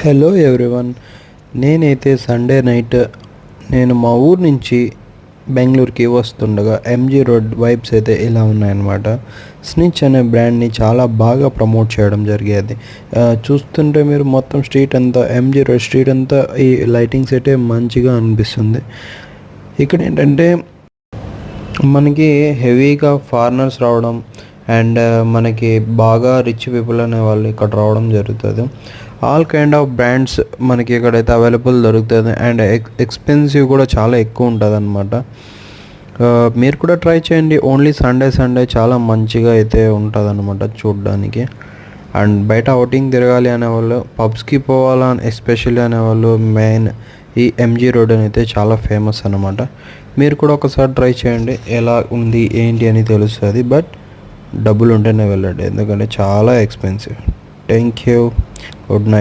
Hello everyone. నేనైతే Sunday night నేను మా ఊరు నుంచి బెంగళూరుకి వస్తుండగా ఎంజీ రోడ్ వైబ్స్ అయితే ఇలా ఉన్నాయన్నమాట. స్నిచ్ అనే బ్రాండ్ని చాలా బాగా ప్రమోట్ చేయడం జరిగేది. చూస్తుంటే మీరు మొత్తం స్ట్రీట్ అంతా ఎంజీ రోడ్ స్ట్రీట్ అంతా ఈ లైటింగ్స్ అయితే మంచిగా అనిపిస్తుంది. ఇక్కడ ఏంటంటే మనకి హెవీగా ఫారినర్స్ రావడం అండ్ మనకి బాగా రిచ్ పీపుల్ అనే వాళ్ళు ఇక్కడ రావడం జరుగుతుంది. ఆల్ కైండ్ ఆఫ్ బ్రాండ్స్ మనకి ఇక్కడైతే అవైలబుల్ దొరుకుతుంది అండ్ ఎక్స్పెన్సివ్ కూడా చాలా ఎక్కువ ఉంటుంది అనమాట. మీరు కూడా ట్రై చేయండి. ఓన్లీ సండే చాలా మంచిగా అయితే ఉంటుంది అనమాట చూడడానికి. అండ్ బయట అవుటింగ్ తిరగాలి అనేవాళ్ళు, పబ్స్కి పోవాలని ఎస్పెషల్లీ అనేవాళ్ళు మెయిన్ ఈ ఎంజీ రోడ్ అని అయితే చాలా ఫేమస్ అనమాట. మీరు కూడా ఒకసారి ట్రై చేయండి, ఎలా ఉంది ఏంటి అని తెలుస్తుంది. బట్ డబ్బులు ఉంటేనే వెళ్ళండి, ఎందుకంటే చాలా expensive. Thank you. Good night.